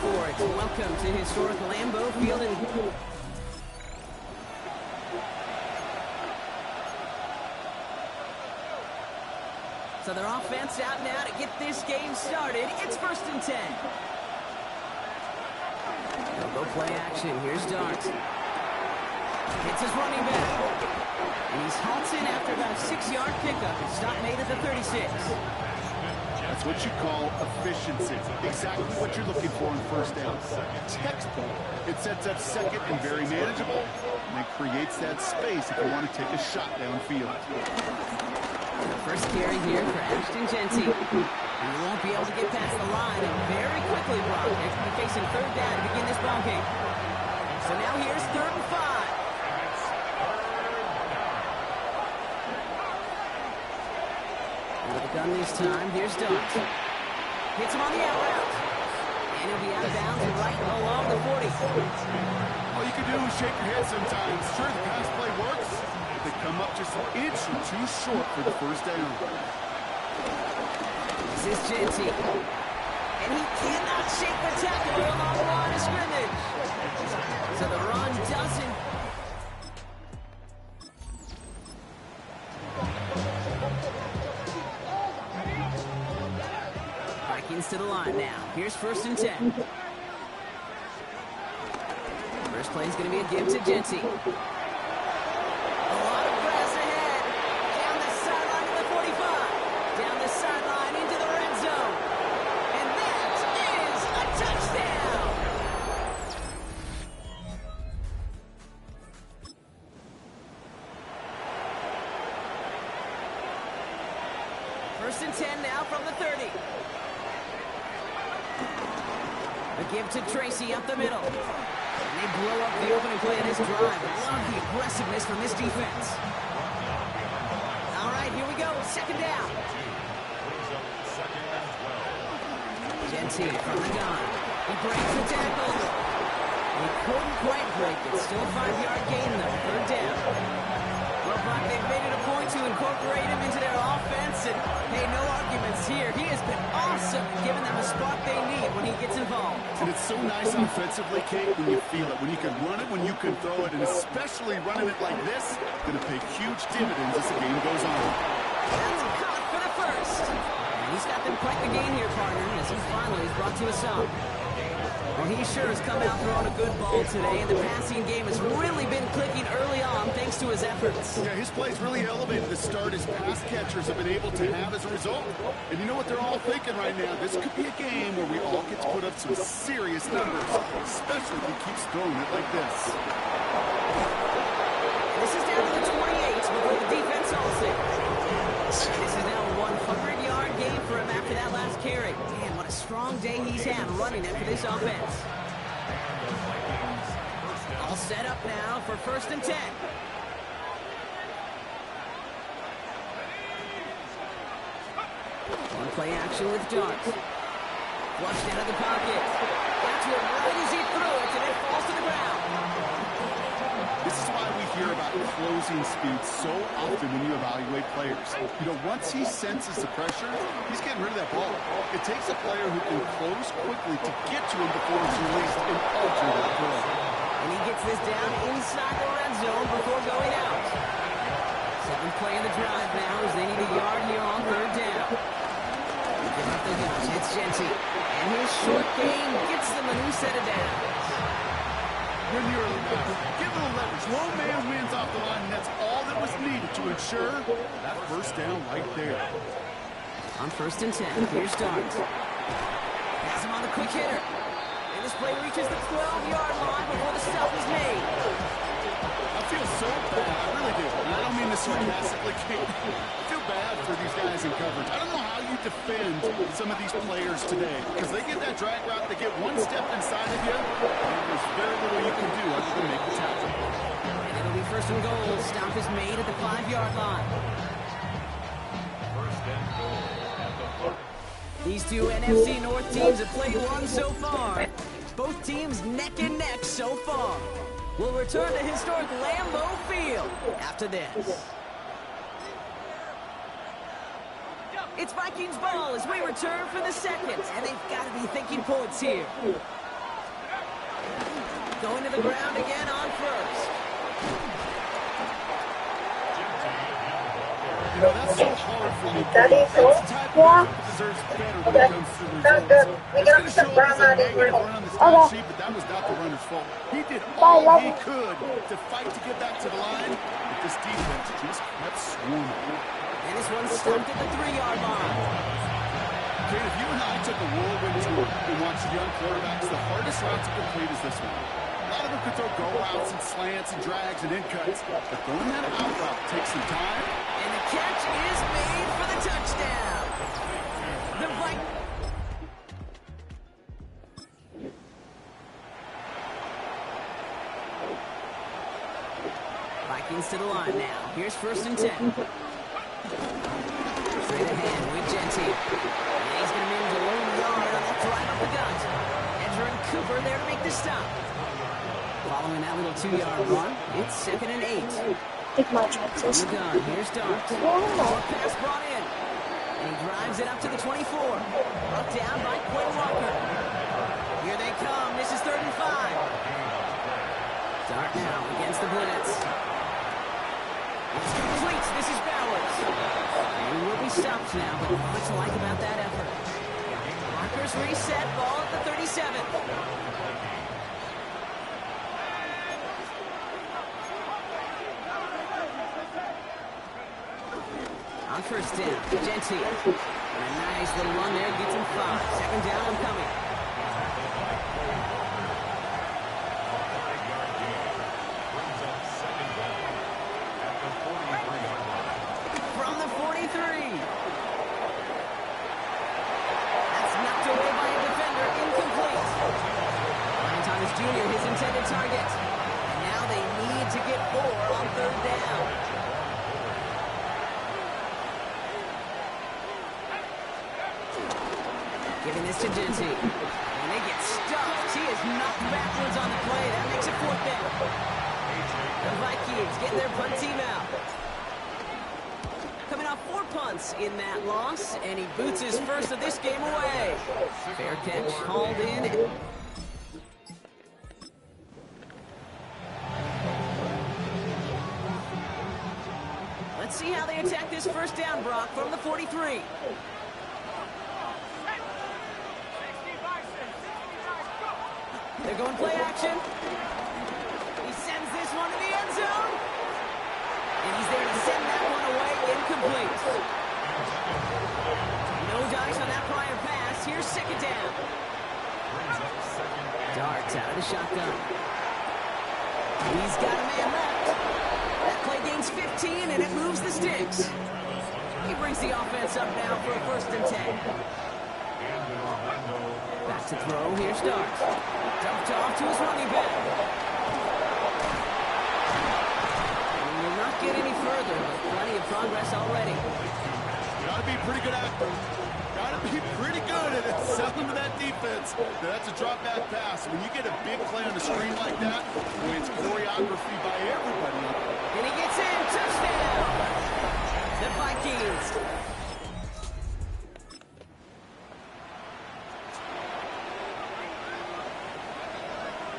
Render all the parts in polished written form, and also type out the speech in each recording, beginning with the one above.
for it. Welcome to historic Lambeau Field. So their offense out now to get this game started. It's 1st and 10. They'll go play action. Here's Dart. Hits his running back. And he's halted after about a 6-yard pickup. Stop made at the 36. That's what you call efficiency. Exactly what you're looking for in first down. Textbook. It sets up second and very manageable, and it creates that space if you want to take a shot downfield. The first carry here for Ashton Genty. And he won't be able to get past the line. And very quickly, Brock, they're going to be facing 3rd down to begin this ball game. So now here's 3rd and 5. With the gun this time, here's Dart. Hits him on the out route. And he'll be out of bounds right along the 40. All you can do is shake your head sometimes. Sure, the pass play works. They come up just an inch or two short for the first down. This is Genty. And he cannot shake the tackle along the line of scrimmage. So the run doesn't. Vikings to the line now. Here's 1st and 10. First play is going to be a give to Genty. First and 10 now from the 30. The give to Tracy up the middle. And they blow up the opening play of this drive. Love the aggressiveness from this defense. All right, here we go. 2nd down. Genty from the gun. He breaks the tackle. He couldn't quite break it. Still a 5-yard gain, though. 3rd down. Well, Brock, they've made it a point to incorporate him into their offense, and hey, no arguments here. He has been awesome, giving them a spot they need when he gets involved. And it's so nice offensively, Kate, when you feel it, when you can run it, when you can throw it, and especially running it like this, going to pay huge dividends as the game goes on. That's a cut for the first. And he's got them quite the gain here, partner, as he finally is brought to a stop. Well, he sure has come out throwing a good ball today, and the passing game has really been clicking early on thanks to his efforts. Yeah, his play's really elevated the start his pass catchers have been able to have as a result. And you know what they're all thinking right now? This could be a game where we all get to put up some serious numbers, especially if he keeps throwing it like this. This is down to the 28 before the defense holds it. This is now a 100-yard game for him after that last carry. Man, what a strong day he's had running it for this offense. All set up now for 1st and 10. One play action with Dart. Flushed out of the pocket. Got to it right as he threw it, and it falls to the ground. This is why we hear about closing speed so often when you evaluate players. You know, once he senses the pressure, he's getting rid of that ball. It takes a player who can close quickly to get to him before he's released and alter that throw. And he gets this down inside the red zone before going out. 2nd play of the drive now as they need a yard here on 3rd down. Give up the guns. It's Genty. And his short game gets them a new set of downs. When you're give him a leverage. Low man wins off the line, and that's all that was needed to ensure that first down right there. On 1st and 10, here's Dart. Has him on the quick hitter. And this play reaches the 12-yard line before the stop is made. I feel so bad. I really do. And I don't mean this sarcastically, Kate. I feel bad for these guys in coverage. I don't know how you defend some of these players today, because they get that drag route, they get one step inside of you, and there's very little you can do other than make the tackle. And it'll be 1st and goal. Stop is made at the 5-yard line. These two NFC North teams have played one so far. Both teams neck and neck so far. We'll return to historic Lambeau Field after this. It's Vikings ball as we return for the 2nd, and they've got to be thinking points here. Going to the ground again on first. You know, that's so hard for me. Daddy, That's the type of yeah. that deserves better when Okay. it comes to the Sounds results. good. We It's got going to some show up as a brown negative out run on the here. stat Okay. sheet, but that was not the runner's fault. He did Bye, all love he you. could to fight to get back to the line, but this defense just kept swarming. And this one stopped at the 3-yard line. Kate, if you and I took a whirlwind tour and watched young quarterbacks, the hardest route to complete is this one. A lot of them could throw go routes and slants and drags and in cuts, but throwing that out route takes some time. And the catch is made for the touchdown. The Vikings to the line now. Here's 1st and 10. Straight ahead with Gentile. And he's going to manage a lone yard on that drive up the gut. Edger and Cooper there to make the stop. Following that little 2-yard run, it's 2nd and 8. Take my On chances. the gun, here's Dart. Short pass brought in. And he drives it up to the 24. Brought down by Quinn Walker. Here they come. This is 3rd and 5. Dart now against the blitz. It's complete. This is Bowers. And he will be stopped now, but much to like about that effort. Walker's reset. Ball at the 37. On 1st down, Gentile. And a nice little run there gets him 5. 2nd down and coming. From the 43. That's knocked away by a defender. Incomplete. Brian Thomas Jr., his intended target. And now they need to get 4 on 3rd down. Giving this to Gentile. And they get stuffed. He is knocked backwards on the play. That makes it 4th down. The Vikings getting their punt team out. Coming off 4 punts in that loss, and he boots his first of this game away. Fair catch hauled in. Let's see how they attack this 1st down, Brock, from the 43. They're going play action. He sends this one to the end zone. And he's there to send that one away incomplete. No dice on that prior pass. Here's 2nd down. Dart out of the shotgun. He's got a man left. That play gains 15, and it moves the sticks. He brings the offense up now for a 1st and 10. Back to throw. Here's Dart. Dumped off to his running back. And will not get any further, but plenty of progress already. You got to be pretty good actor. Got to be pretty good at it. Selling to that defense. That's a drop back pass. When you get a big play on the screen like that, when it's choreography by everybody. And he gets in. Touchdown. The Vikings.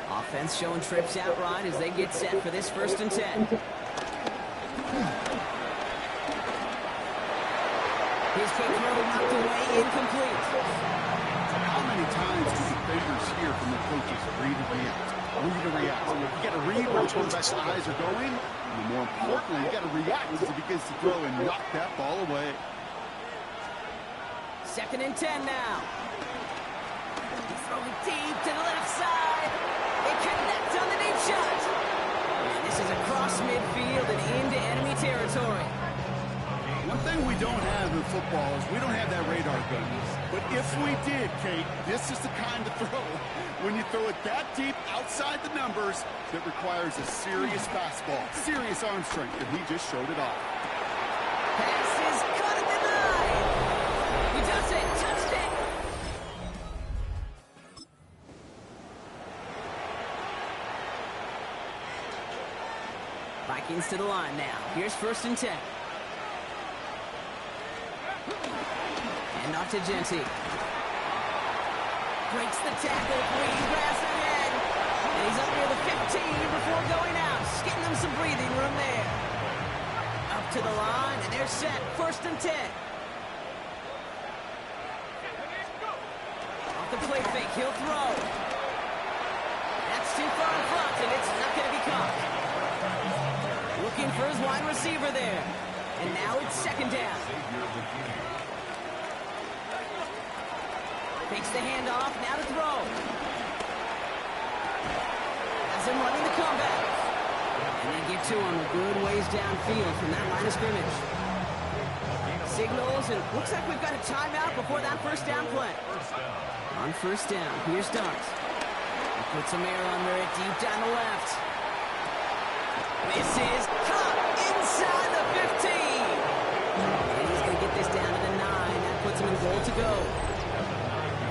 Offense showing trips out right as they get set for this 1st and 10. His kick throw knocked away, incomplete. How many times do defenders hear from the coaches, read and react? Read and react. You got to read where the quarterback's eyes are going, and more importantly, you got to react as he begins to throw and knock that ball away. 2nd and 10 now. He's throwing deep to the left side. It connects on the deep shot. And this is across midfield and into enemy territory. One thing we don't have in football is we don't have that radar gun. But if we did, Kate, this is the kind of throw. When you throw it that deep outside the numbers, that requires a serious fastball, serious arm strength, and he just showed it off. Pass is cut at the 9. He does it. Touchdown. Vikings to the line now. Here's 1st and 10. And off to Gentile. Breaks the tackle. Green grass ahead. And he's up near the 15 before going out. Just getting them some breathing room there. Up to the line, and they're set. 1st and 10. Off the play fake, he'll throw. That's too far in front, and it's not going to be caught. Looking for his wide receiver there. And now it's 2nd down. Takes the handoff, now to throw. Has him running the comeback. And they get to him a good ways downfield from that line of scrimmage. Signals, and looks like we've got a timeout before that 1st down play. On 1st down, here's Starks. He puts some air under it, deep down the left. Misses, caught inside the 15. And he's going to get this down to the 9. That puts him in goal to go.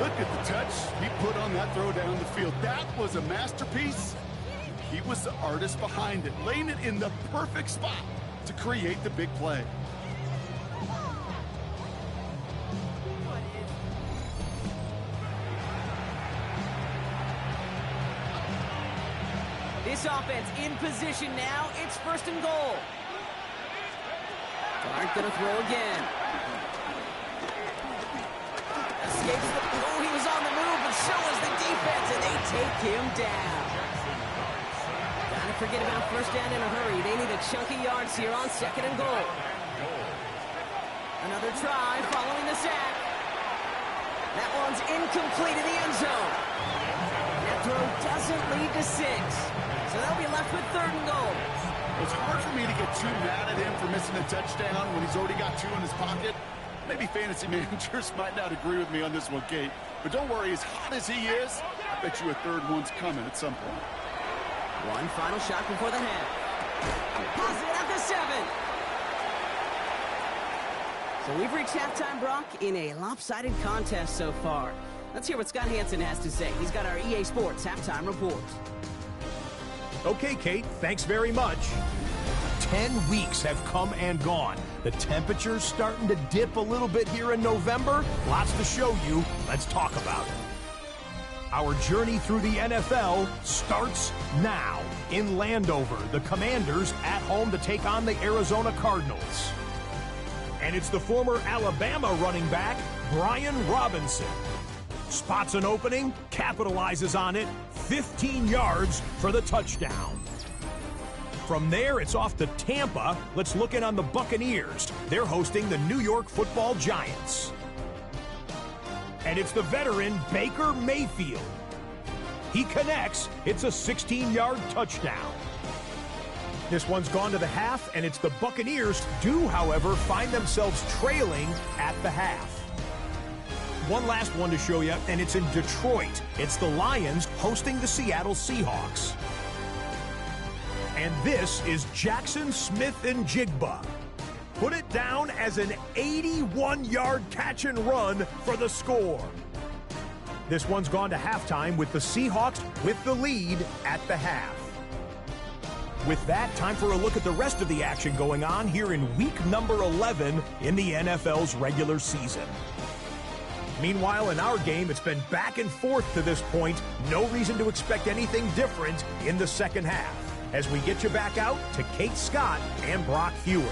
Look at the touch he put on that throw down the field. That was a masterpiece. He was the artist behind it, laying it in the perfect spot to create the big play. This offense in position now. It's 1st and goal. Clark going to throw again. Escapes the... Oh, he was on the move, but so was the defense, and they take him down. Gotta forget about 1st down in a hurry. They need a chunky yards here on 2nd and goal. Another try following the sack. That one's incomplete in the end zone. That throw doesn't lead to 6. So they'll be left with 3rd and goal. It's hard for me to get too mad at him for missing a touchdown when he's already got 2 in his pocket. Maybe fantasy managers might not agree with me on this one, Kate. But don't worry, as hot as he is, I bet you a 3rd one's coming at some point. One final shot before the half. Positive at the 7. So we've reached halftime, Brock, in a lopsided contest so far. Let's hear what Scott Hansen has to say. He's got our EA Sports halftime report. Okay, Kate, thanks very much. 10 weeks have come and gone. The temperature's starting to dip a little bit here in November. Lots to show you. Let's talk about it. Our journey through the NFL starts now. In Landover, the Commanders at home to take on the Arizona Cardinals. And it's the former Alabama running back, Brian Robinson. Spots an opening, capitalizes on it, 15 yards for the touchdown. From there, it's off to Tampa. Let's look in on the Buccaneers. They're hosting the New York Football Giants. And it's the veteran Baker Mayfield. He connects. It's a 16-yard touchdown. This one's gone to the half, and it's the Buccaneers do, however, find themselves trailing at the half. One last one to show you, and it's in Detroit. It's the Lions hosting the Seattle Seahawks. And this is Jackson Smith and Jigba. Put it down as an 81-yard catch and run for the score. This one's gone to halftime with the Seahawks with the lead at the half. With that, time for a look at the rest of the action going on here in week number 11 in the NFL's regular season. Meanwhile, in our game, it's been back and forth to this point. No reason to expect anything different in the second half. As we get you back out to Kate Scott and Brock Hewer.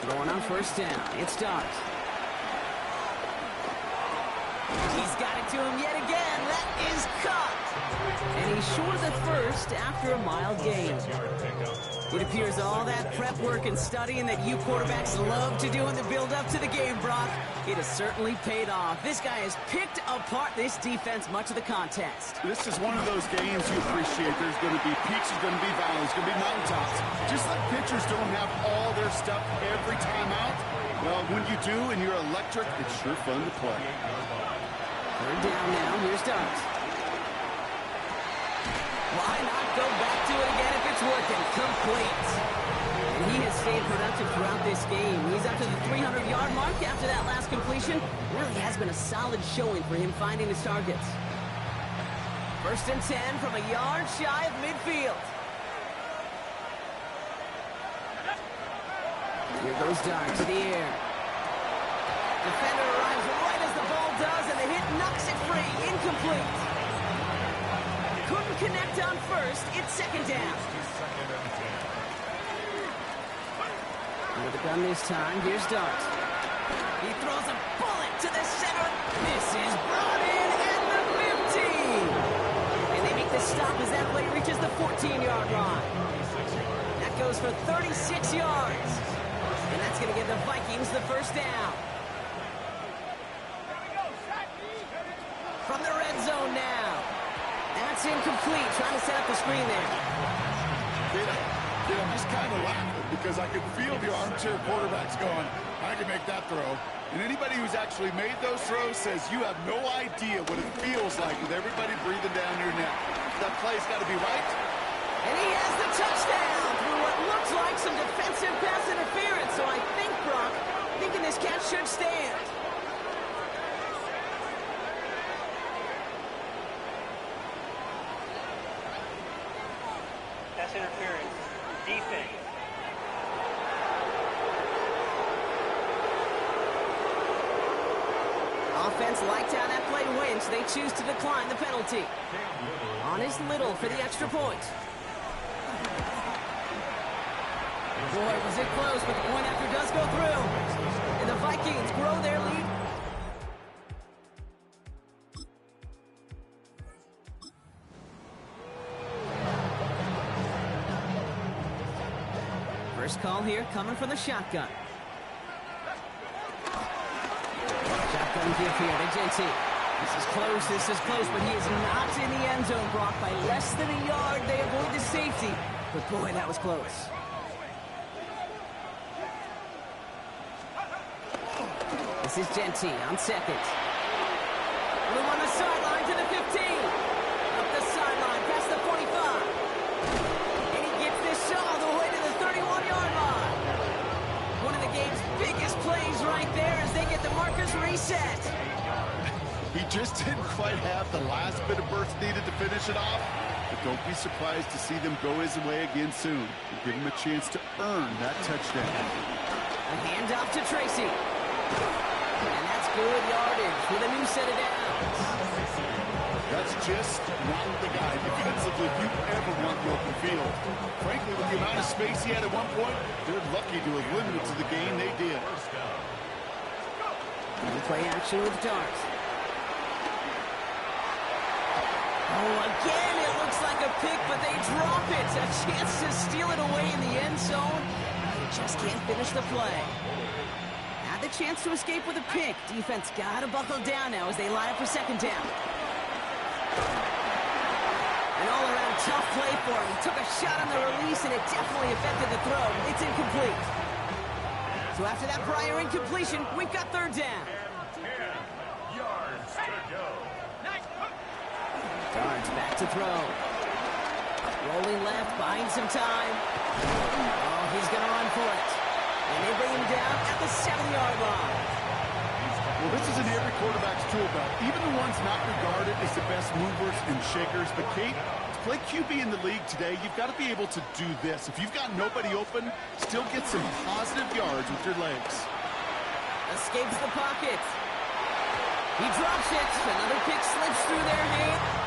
Throwing on first down. It starts. He's got it to him yet again. That is caught. And he's short of the first after a mild gain. It appears all that prep work and studying that you quarterbacks love to do in the build-up to the game, Brock, it has certainly paid off. This guy has picked apart this defense much of the contest. This is one of those games you appreciate. There's going to be peaks, there's going to be valleys, there's going to be mountaintops. Just like pitchers don't have all their stuff every time out, well, when you do and you're electric, it's sure fun to play. Third down now. Here's Darts. Why not go back to it again if it's working? Complete. And he has stayed productive throughout this game. He's up to the 300-yard mark after that last completion. Really has been a solid showing for him finding his targets. First and 10 from a yard shy of midfield. Here goes Darts to the air. Defender arrives right as the ball does, and the hit knocks it free. Incomplete. Couldn't connect on first. It's second down. With the gun this time, here's Dart. He throws a bullet to the center. This is brought in at the 15. And they make the stop as that play reaches the 14-yard line. That goes for 36 yards. And that's going to give the Vikings the first down. From the red zone now. That's incomplete. Trying to set up the screen there. I'm just kind of laughing because I can feel the armchair quarterbacks going, I can make that throw. And anybody who's actually made those throws says you have no idea what it feels like with everybody breathing down your neck. That play's got to be right. And he has the touchdown through what looks like some defensive pass interference. So I think, Brock, thinking this catch should stand. Pass interference. Defense. Offense liked how that play went. They choose to decline the penalty. On is Little for the extra point. Boy, was it close, but the point after does go through. And the Vikings grow their lead. First call here coming from the shotgun. Shotgun give here to JT. This is close, but he is not in the end zone, Brock. By less than a yard, they avoid the safety. But boy, that was close. This is Genty on second. Room on the sideline to the 15. Up the sideline, past the 45. And he gets this all the way to the 31-yard line. One of the game's biggest plays right there as they get the markers reset. He just didn't quite have the last bit of burst needed to finish it off. But don't be surprised to see them go his way again soon. And give him a chance to earn that touchdown. A handoff to Tracy. And that's good yardage with a new set of downs. That's just not the guy defensively you ever want the open field. Frankly, with the amount of space he had at one point, they're lucky to have limited to the game they did. And play action with Dart. Oh, again, it looks like a pick, but they drop it. A chance to steal it away in the end zone. They just can't finish the play. Had the chance to escape with a pick. Defense got to buckle down now as they line up for second down. An all-around tough play for him. He took a shot on the release, and it definitely affected the throw. It's incomplete. So after that prior incompletion, we've got third down. 10 yards to go. Darts back to throw. Rolling left, buying some time. Oh, he's going to run for it. And they bring him down at the 7-yard line. Well, this is in every quarterback's tool belt, even the ones not regarded as the best movers and shakers. But, Kate, to play QB in the league today, you've got to be able to do this. If you've got nobody open, still get some positive yards with your legs. Escapes the pocket. He drops it. Another pick slips through their hand.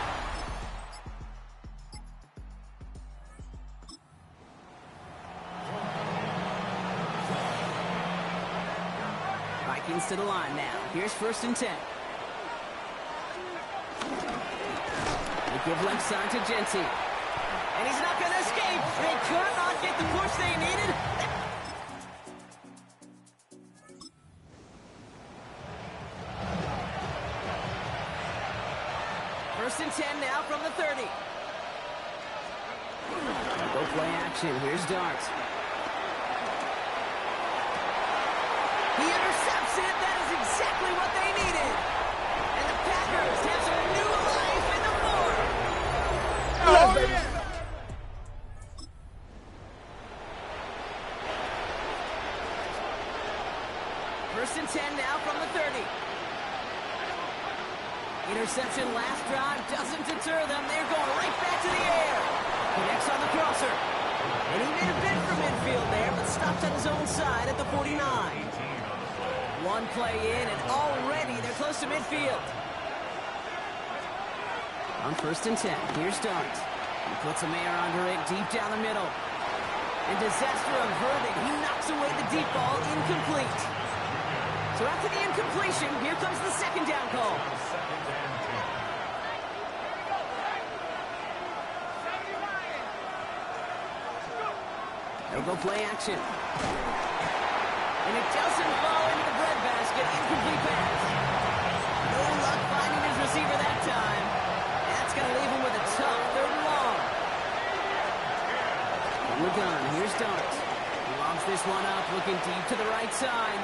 Vikings to the line now. Here's 1st and 10. They give left side to Genty. And he's not going to escape. They could not get the push they needed. 1st and 10 now from the 30. Go play action. Here's Dart. He intercepts it. That is exactly what they needed. And the Packers have some new life in the fourth. Oh, yeah. 1st and 10 now from the 30. Interception last drive doesn't deter them. They're going right back to the air. Connects on the crosser. And he made a bid from midfield there, but stopped on his own side at the 49. One play in, and already they're close to midfield. On 1st and 10, here's Dart. He puts a man under it deep down the middle. And disaster averted. He knocks away the deep ball, incomplete. So after the incompletion, here comes the 2nd down call. They'll go play action. And it doesn't fall into the breadbasket. Incomplete pass. No luck finding his receiver that time. That's going to leave him with a tough 3rd and long. From the gun, here's Dart. He lobs this one up, looking deep to the right side.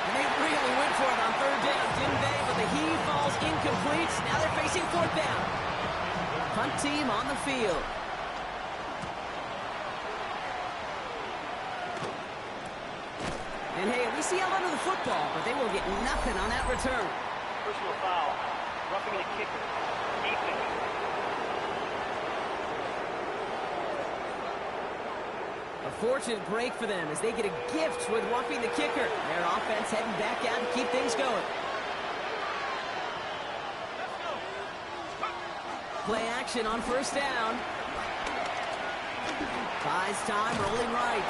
And they really went for it on 3rd down, didn't they? But the heave falls incomplete. Now they're facing 4th down. Punt team on the field. And hey, at least he held onto the football, but they will get nothing on that return. Personal foul. Roughing the kicker. Defense. A fortunate break for them as they get a gift with roughing the kicker. Their offense heading back out to keep things going. Play action on 1st down. Buys time, rolling right.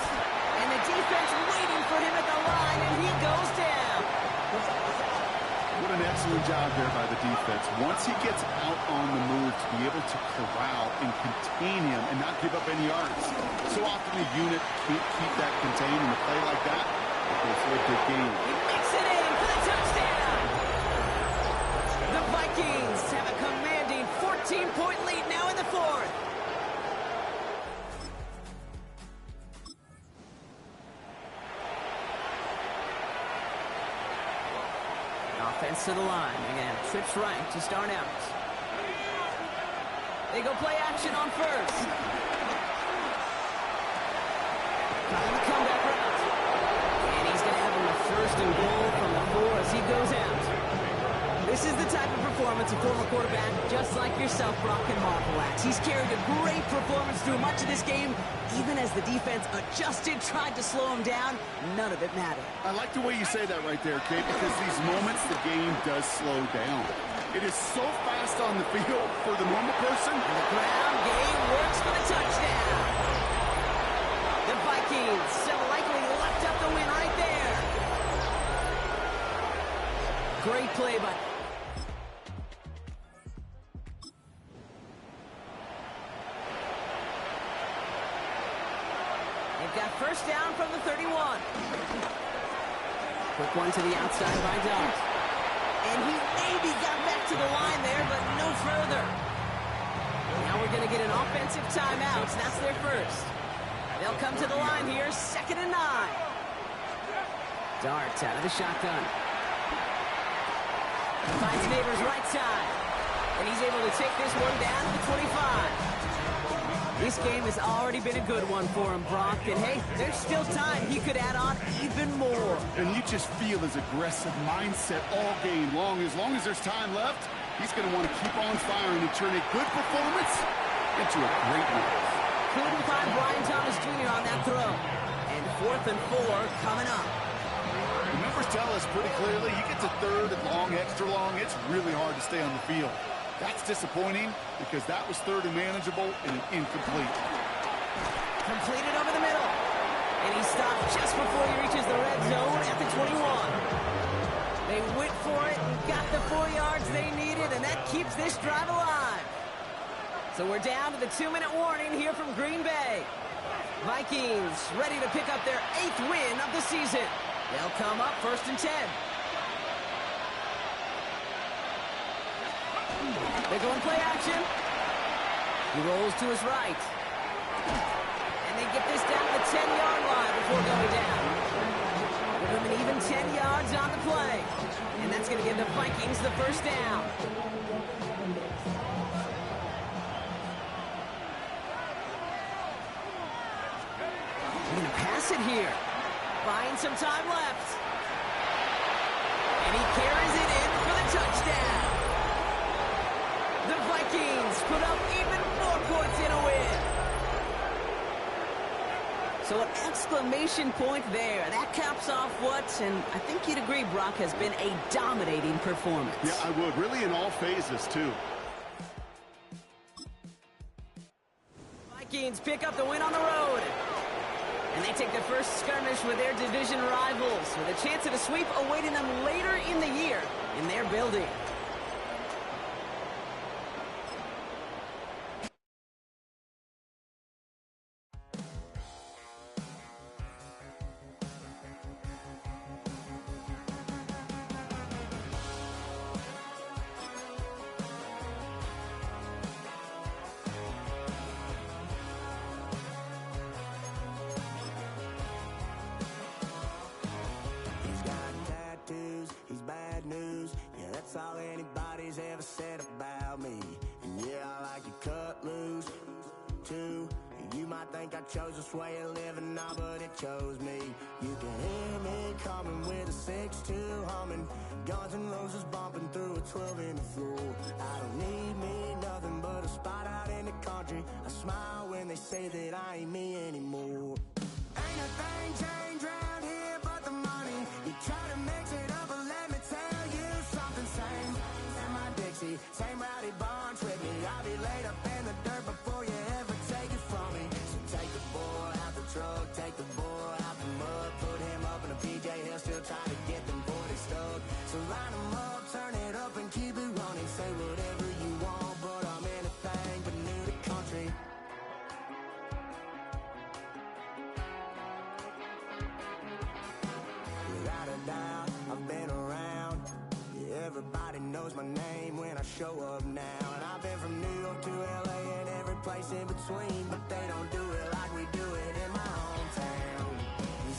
And the defense waiting for him at the line, and he goes down. What an excellent job there by the defense. Once he gets out on the move, to be able to corral and contain him and not give up any yards. So often the unit can't keep that contained in a play like that. It goes for a good game. He makes it in for the touchdown. The Vikings have a commanding 14-point lead now in the 4th. Offense to the line. Again, trips right to start out. They go play action on 1st. Trying the comeback route. And he's going to have him a 1st and goal from the 4 as he goes out. This is the type of performance a former quarterback just like yourself, Brock, can marvel at. He's carried a great performance through much of this game. Even as the defense adjusted, tried to slow him down, none of it mattered. I like the way you say that right there, Kate, because these moments the game does slow down. It is so fast on the field for the normal person. And the ground game works for the touchdown. The Vikings so likely left up the win right there. Great play by... They've got 1st down from the 31. Quick one to the outside by Dart. And he maybe got back to the line there, but no further. Now we're going to get an offensive timeout. That's their 1st. They'll come to the line here, 2nd and 9. Dart out of the shotgun. Finds Neighbors right side. And he's able to take this one down to the 25. This game has already been a good one for him, Brock. And hey, there's still time. He could add on even more. And you just feel his aggressive mindset all game long. As long as there's time left, he's going to want to keep on firing and turn a good performance into a great one. Couldn't find Brian Thomas Jr. on that throw. And 4th and 4 coming up. The numbers tell us pretty clearly, you get to 3rd and long, extra long, it's really hard to stay on the field. That's disappointing because that was 3rd and manageable and an incomplete. Completed over the middle. And he stopped just before he reaches the red zone at the 21. that keeps this drive alive. So we're down to the 2-minute warning here from Green Bay. Vikings ready to pick up their 8th win of the season. They'll come up 1st and 10. They're going play action. He rolls to his right. And they get this down to the 10-yard line before going down. Give them an even 10 yards on the play. And that's going to give the Vikings the first down. They're going to pass it here. Buying some time left. And he carries it in for the touchdown. The Vikings put up even more points in a win. So an exclamation point there. That caps off what, and I think you'd agree, Brock, has been a dominating performance. Yeah, I would. Really in all phases, too. Vikings pick up the win on the road. And they take the first skirmish with their division rivals with a chance at a sweep awaiting them later in the year in their building. That's all anybody's ever said about me. And yeah, I like you cut loose, too. You might think I chose this way of living now, but it chose me. You can hear me coming with a 6-2 humming. Guns and Roses bumping through a 12 in the floor. I don't need me nothing but a spot out in the country. I smile when they say that I ain't me anymore. Ain't a thing changed around here but the money. You try to mix it up, but let me tell you something. Same in my Dixie, same rowdy bunch with me. I'll be laid up in the dirt before you ever take it from me. So take the boy out the truck, take the boy out the mud, put him up in a PJ, he'll still try to get them 40 stuck. So line him up, turn it up and keep it running. Say whatever you want, but I'm anything but new to country. Without a doubt, I've been around. Yeah, everybody knows my name when I show up now. And I've been from New York to LA and every place in between, but they don't do it like we do it in my hometown.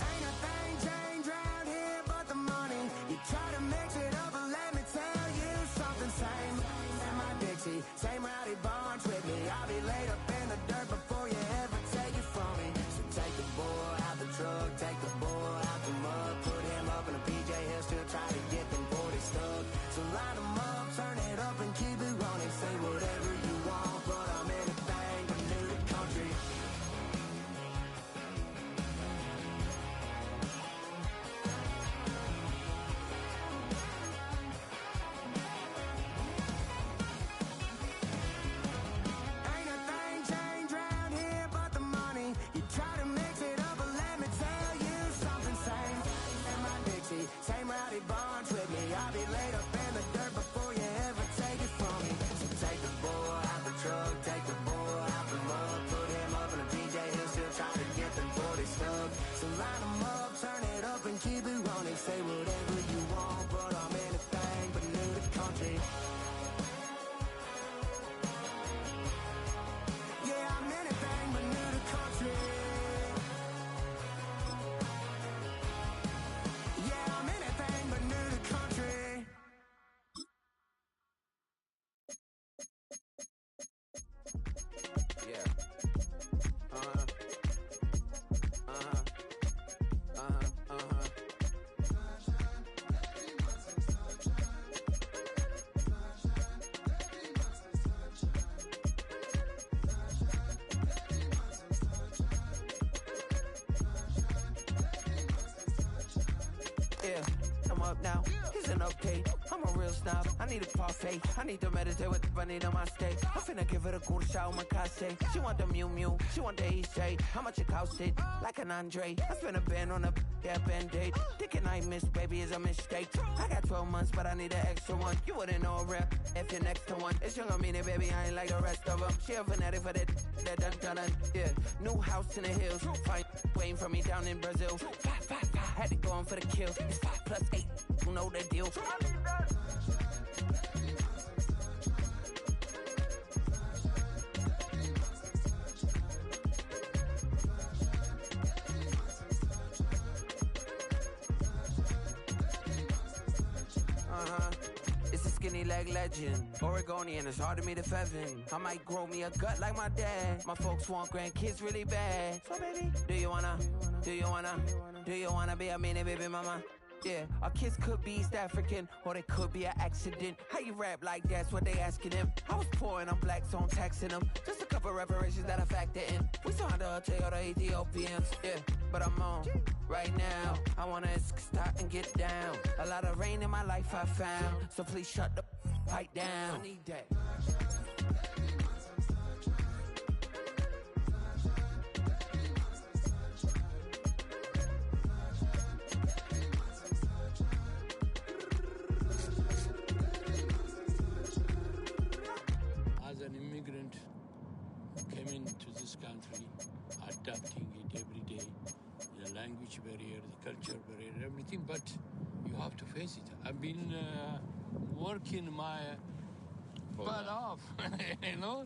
Ain't a thing changed around here but the money. You try to mix it up, but let me tell you something. Same in my Dixie, same rowdy bunch with me. I'll be laid up in the dirt before you ever take it from me. So take the boy out the truck, take the boy out the mud, put him up in a PJ, he'll still try to get them 40 stuck. So line him up, turn it up and keep it running. Say whatever you want, but I'm anything but new to country. Ain't a thing changed around here but the money. You try to mix it up, but let me tell you something. Same in my Dixie, same rowdy bunch with me. I'll be laid up in the dirt before you ever take it from me. So take the boy out the truck, take the boy out the mud, put him up in a PJ, he'll still try to get them 40 stuck. So line him up, turn it up and keep it running. Say whatever you want, but I'm anything but new to country. Yeah, I'm anything but new to country. Yeah, I'm anything but new to country. Yeah. Yeah, I'm up now. He's an update. I'm a real snob. I need a parfait. I need to meditate with the bunny on my state. I'm finna give it a cool shot with my case. She want the Mew Mew. She want the East J. How much it costed? Like an Andre. I spent a band on a Yeah, Band-Aid. Thinking I miss, baby, is a mistake. I got 12 months, but I need an extra one. You wouldn't know a rep if you're next to one. It's young on me, baby, I ain't like the rest of them. She a fanatic for that dun. Yeah, new house in the hills. Fine, waiting for me down in Brazil. 5, had to go on for the kill. It's 5 plus 8, you know the deal. It's a skinny leg legend. Oregonian, it's hard to meet a Fevin. I might grow me a gut like my dad. My folks want grandkids really bad. So baby, do you wanna be a mini baby mama? Yeah, our kids could be East African, or they could be an accident. How you rap like that's what they asking him? I was poor and I'm black, so I'm taxing them. Just a couple reparations that I factor in. We saw the other Ethiopians, yeah, but I'm on right now. I wanna start and get down. A lot of rain in my life I found, so please shut the pipe down. I need that. As an immigrant, came into this country, adapting it every day, the language barrier, the culture barrier, everything, but you have to face it. I've been working my butt off, you know?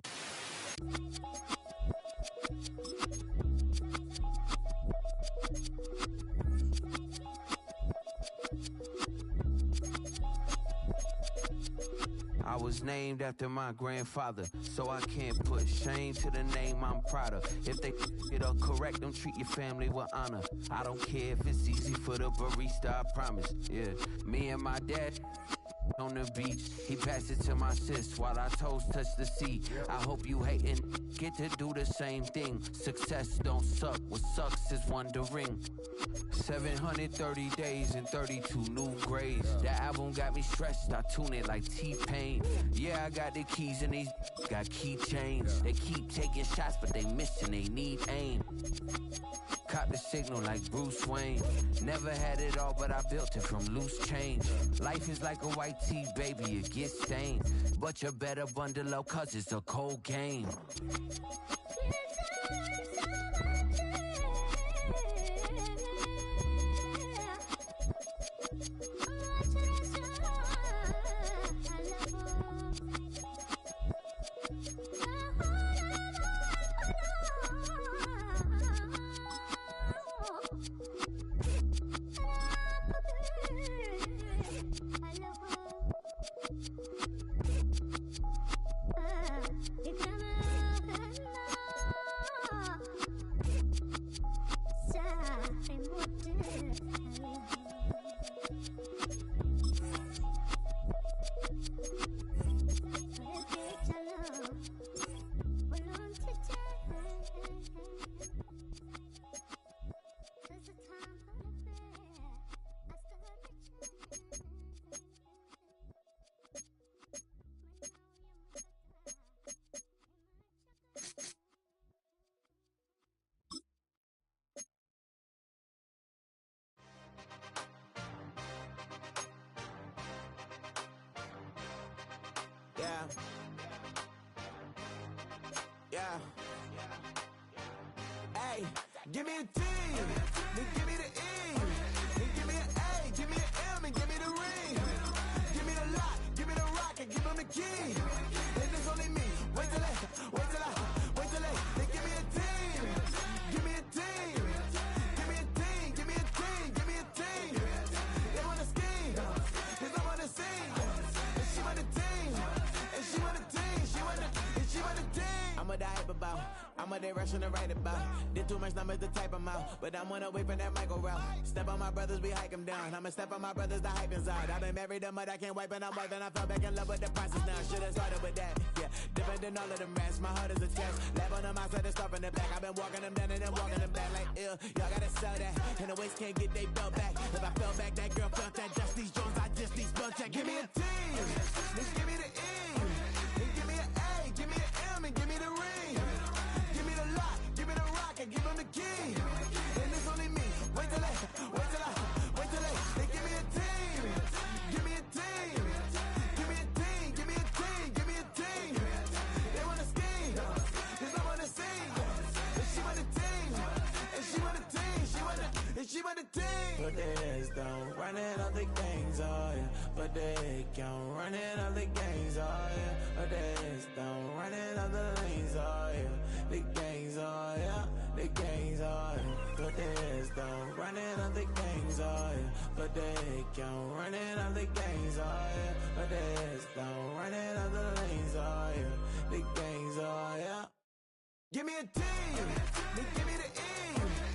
I was named after my grandfather, so I can't put shame to the name I'm proud of. If they it up correct, don't treat your family with honor. I don't care if it's easy for the barista, I promise. Yeah, me and my dad on the beach, he passed it to my sis while our toes touch the sea. I hope you hatin' get to do the same thing. Success don't suck, what sucks is wondering. 730 days and 32 new grades. That album got me stressed, I tune it like T-Pain. Yeah, I got the keys and these got keychains. They keep taking shots, but they missing, they need aim. Caught the signal like Bruce Wayne. Never had it all, but I built it from loose change. Life is like a white tee, baby, it gets stained. But you better bundle up, cause it's a cold game. Yeah. Hey, give me a T, then give me the E, then give me an A, give me an M, and give me the ring. Give me the lock, give me the rock, and give them the key. And it's only me. Wait till then give me a team. Give me a team. Give me a team. Give me a team. Give me a team. They wanna scheme, 'cause I wanna sing. And she want a team. And she want a team. She want a team. I'm a die about. I'm a day rushing to write about. Did too much numbers to type them out. But I'm on away from that Michael route. Step on my brothers, we hike them down. I'ma step on my brothers, the hype inside. I've been married them, but I can't wipe it out more than I fell back in love with the process now. Should've started with that. Yeah, different than all of them rats. My heart is a test. Lab on them outside and stuff in the back. I've been walking them down and then walking them back like ill. Y'all gotta sell that. And the waist can't get they belt back. If I fell back, that girl felt that. Just these Jones, I just these belt check. Give me a team. Then give me the E. Then give me an A. Give me an M and give me the ring. Give me the lock. Give me the rock and give them the key. And it's only me. Wait till running up the gangs, oh yeah. But they can't running up the gangs, oh yeah. But they don't running up the lanes, oh yeah. The gangs, oh yeah. The gangs, oh yeah. But they don't running up the gangs, oh yeah. But they can't running up the gangs, oh yeah. But they don't running up the lanes, oh yeah. The gangs, oh yeah. Give me a team. Give me